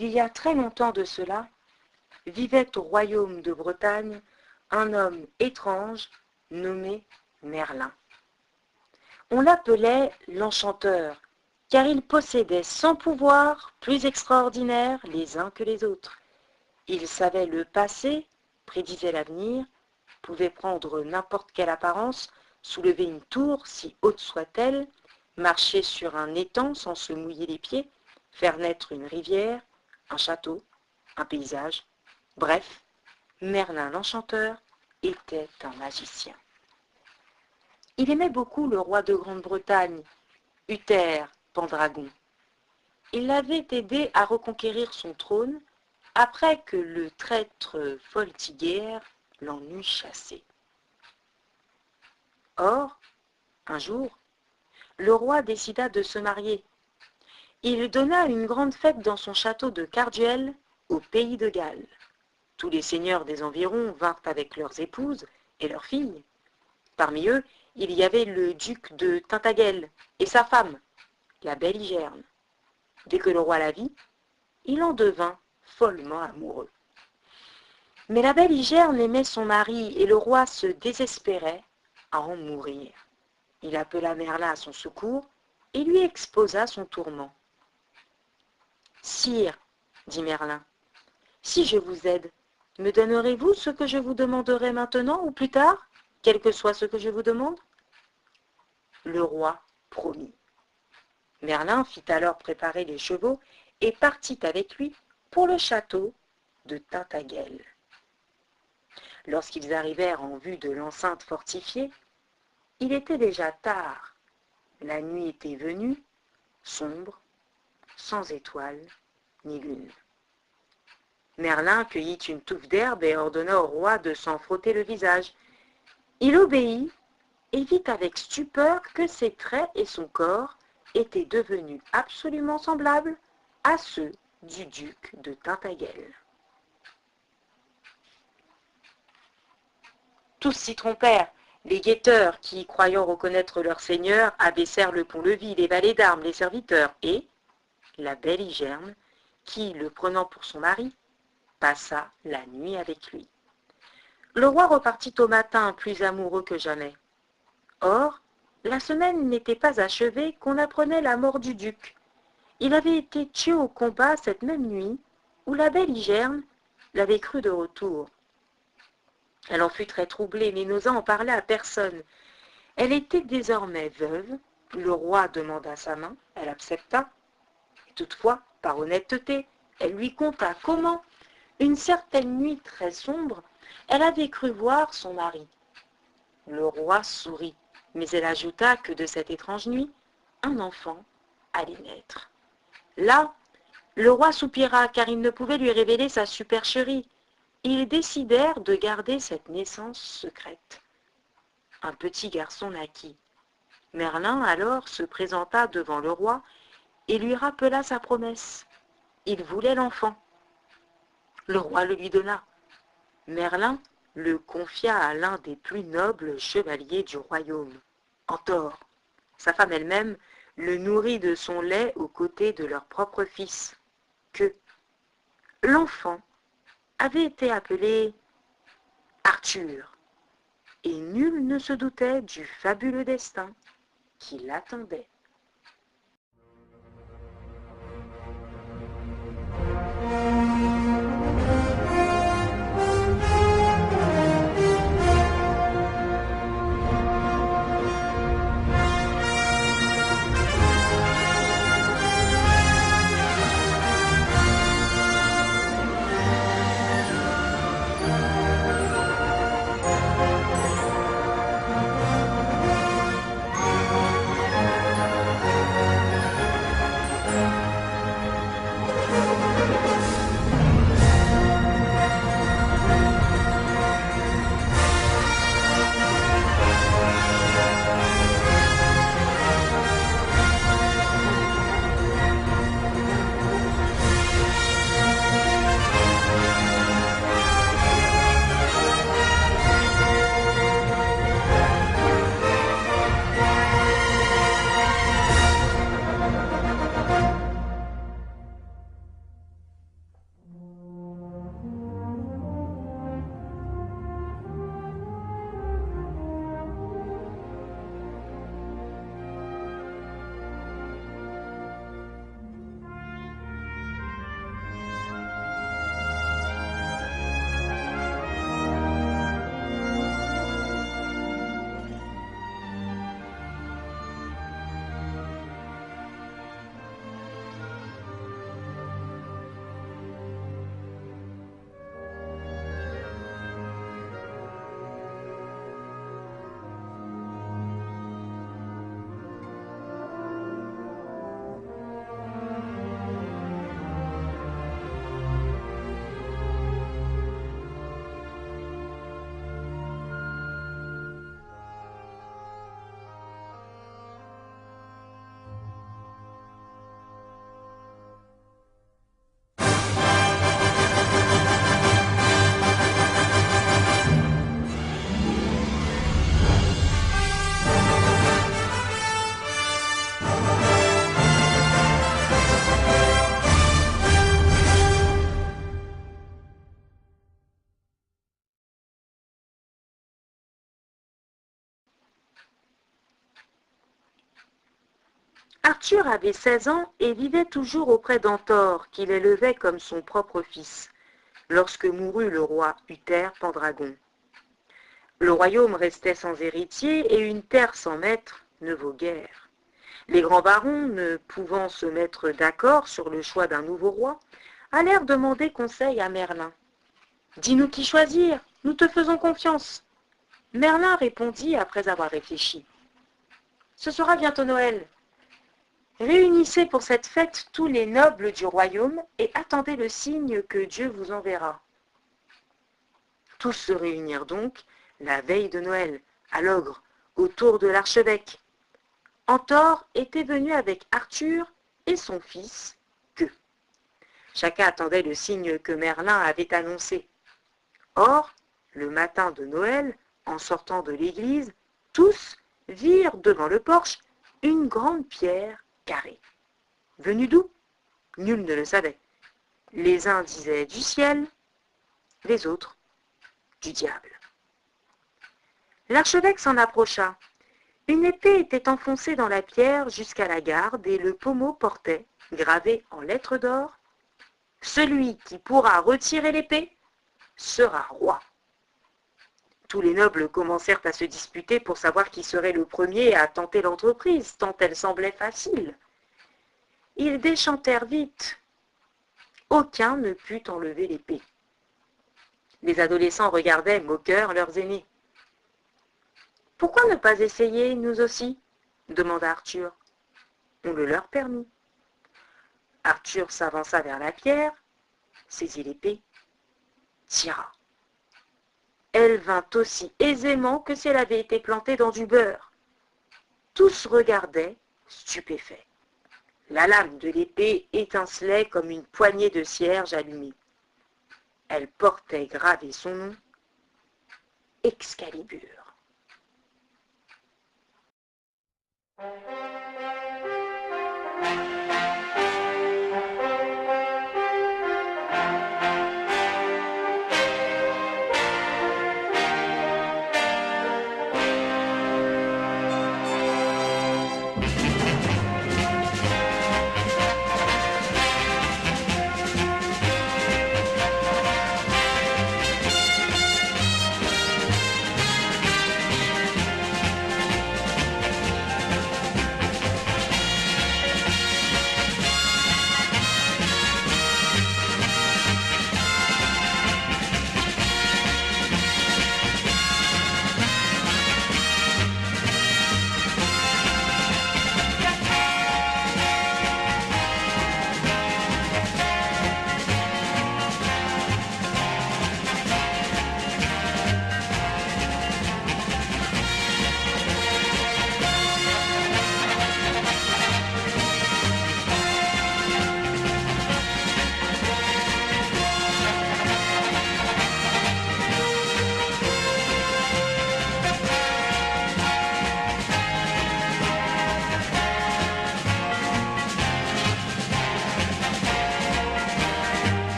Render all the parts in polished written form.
Il y a très longtemps de cela, vivait au royaume de Bretagne un homme étrange nommé Merlin. On l'appelait l'enchanteur, car il possédait 100 pouvoirs plus extraordinaires les uns que les autres. Il savait le passé, prédisait l'avenir, pouvait prendre n'importe quelle apparence, soulever une tour, si haute soit-elle, marcher sur un étang sans se mouiller les pieds, faire naître une rivière, un château, un paysage. Bref, Merlin l'enchanteur était un magicien. Il aimait beaucoup le roi de Grande-Bretagne, Uther Pendragon. Il l'avait aidé à reconquérir son trône après que le traître Voltigern l'en eût chassé. Or, un jour, le roi décida de se marier. Il donna une grande fête dans son château de Carduel, au pays de Galles. Tous les seigneurs des environs vinrent avec leurs épouses et leurs filles. Parmi eux, il y avait le duc de Tintagel et sa femme, la belle Hygerne. Dès que le roi la vit, il en devint follement amoureux. Mais la belle Hygerne aimait son mari et le roi se désespérait à en mourir. Il appela Merlin à son secours et lui exposa son tourment. « Sire, dit Merlin, si je vous aide, me donnerez-vous ce que je vous demanderai maintenant ou plus tard, quel que soit ce que je vous demande ?» Le roi promit. Merlin fit alors préparer les chevaux et partit avec lui pour le château de Tintagel. Lorsqu'ils arrivèrent en vue de l'enceinte fortifiée, il était déjà tard. La nuit était venue, sombre, sans étoiles ni lune. Merlin cueillit une touffe d'herbe et ordonna au roi de s'en frotter le visage. Il obéit et vit avec stupeur que ses traits et son corps étaient devenus absolument semblables à ceux du duc de Tintagel. Tous s'y trompèrent. Les guetteurs, qui, croyant reconnaître leur seigneur, abaissèrent le pont-levis, les valets d'armes, les serviteurs, et la belle Hygerne, qui, le prenant pour son mari, passa la nuit avec lui. Le roi repartit au matin plus amoureux que jamais. Or, la semaine n'était pas achevée qu'on apprenait la mort du duc. Il avait été tué au combat cette même nuit où la belle Hygerne l'avait cru de retour. Elle en fut très troublée, mais n'osa en parler à personne. Elle était désormais veuve. Le roi demanda sa main, elle accepta. Et toutefois, par honnêteté, elle lui conta comment, une certaine nuit très sombre, elle avait cru voir son mari. Le roi sourit, mais elle ajouta que de cette étrange nuit, un enfant allait naître. Là, le roi soupira, car il ne pouvait lui révéler sa supercherie. Ils décidèrent de garder cette naissance secrète. Un petit garçon naquit. Merlin alors se présenta devant le roi et lui rappela sa promesse. Il voulait l'enfant. Le roi le lui donna. Merlin le confia à l'un des plus nobles chevaliers du royaume, Antor. Sa femme elle-même le nourrit de son lait aux côtés de leur propre fils, que l'enfant avait été appelé Arthur, et nul ne se doutait du fabuleux destin qui l'attendait. Arthur avait 16 ans et vivait toujours auprès d'Antor, qu'il élevait comme son propre fils, lorsque mourut le roi Uther Pendragon. Le royaume restait sans héritier et une terre sans maître ne vaut guère. Les grands barons, ne pouvant se mettre d'accord sur le choix d'un nouveau roi, allèrent demander conseil à Merlin. « Dis-nous qui choisir, nous te faisons confiance. » Merlin répondit après avoir réfléchi. « Ce sera bientôt Noël. Réunissez pour cette fête tous les nobles du royaume et attendez le signe que Dieu vous enverra. » Tous se réunirent donc la veille de Noël, à l'ogre, autour de l'archevêque. Antor était venu avec Arthur et son fils, Gueux. Chacun attendait le signe que Merlin avait annoncé. Or, le matin de Noël, en sortant de l'église, tous virent devant le porche une grande pierre carrée. Venue d'où? Nul ne le savait. Les uns disaient du ciel, les autres du diable. L'archevêque s'en approcha. Une épée était enfoncée dans la pierre jusqu'à la garde et le pommeau portait, gravé en lettres d'or, « Celui qui pourra retirer l'épée sera roi. » Tous les nobles commencèrent à se disputer pour savoir qui serait le premier à tenter l'entreprise, tant elle semblait facile. Ils déchantèrent vite. Aucun ne put enlever l'épée. Les adolescents regardaient, moqueurs, leurs aînés. « Pourquoi ne pas essayer, nous aussi ?» demanda Arthur. On le leur permit. Arthur s'avança vers la pierre, saisit l'épée, tira. Elle vint aussi aisément que si elle avait été plantée dans du beurre. Tous regardaient, stupéfaits. La lame de l'épée étincelait comme une poignée de cierge allumée. Elle portait gravé son nom, Excalibur.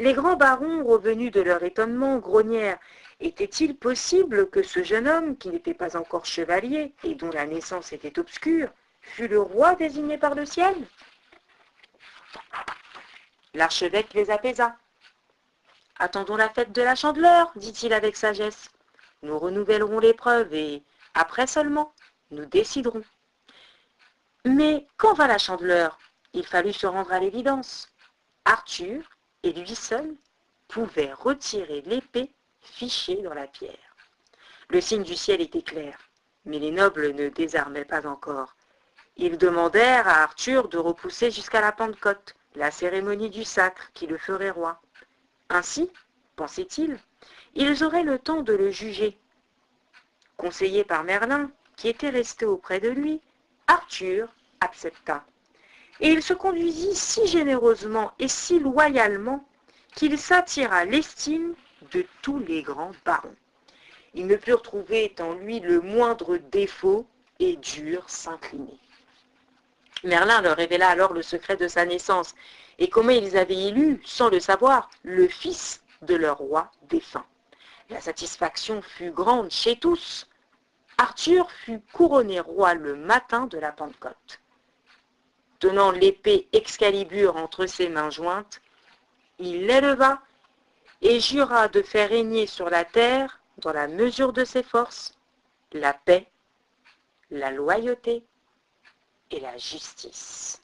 Les grands barons, revenus de leur étonnement, grognèrent. Était-il possible que ce jeune homme, qui n'était pas encore chevalier et dont la naissance était obscure, fût le roi désigné par le ciel? L'archevêque les apaisa. « Attendons la fête de la Chandeleur, dit-il avec sagesse. Nous renouvellerons l'épreuve et, après seulement, nous déciderons. » Mais quand vint la Chandeleur, il fallut se rendre à l'évidence. Arthur et lui seul pouvait retirer l'épée fichée dans la pierre. Le signe du ciel était clair, mais les nobles ne désarmaient pas encore. Ils demandèrent à Arthur de repousser jusqu'à la Pentecôte la cérémonie du sacre qui le ferait roi. Ainsi, pensait-il, ils auraient le temps de le juger. Conseillé par Merlin, qui était resté auprès de lui, Arthur accepta. Et il se conduisit si généreusement et si loyalement qu'il s'attira l'estime de tous les grands barons. Ils ne purent trouver en lui le moindre défaut et durent s'incliner. Merlin leur révéla alors le secret de sa naissance et comment ils avaient élu, sans le savoir, le fils de leur roi défunt. La satisfaction fut grande chez tous. Arthur fut couronné roi le matin de la Pentecôte. Tenant l'épée Excalibur entre ses mains jointes, il l'éleva et jura de faire régner sur la terre, dans la mesure de ses forces, la paix, la loyauté et la justice.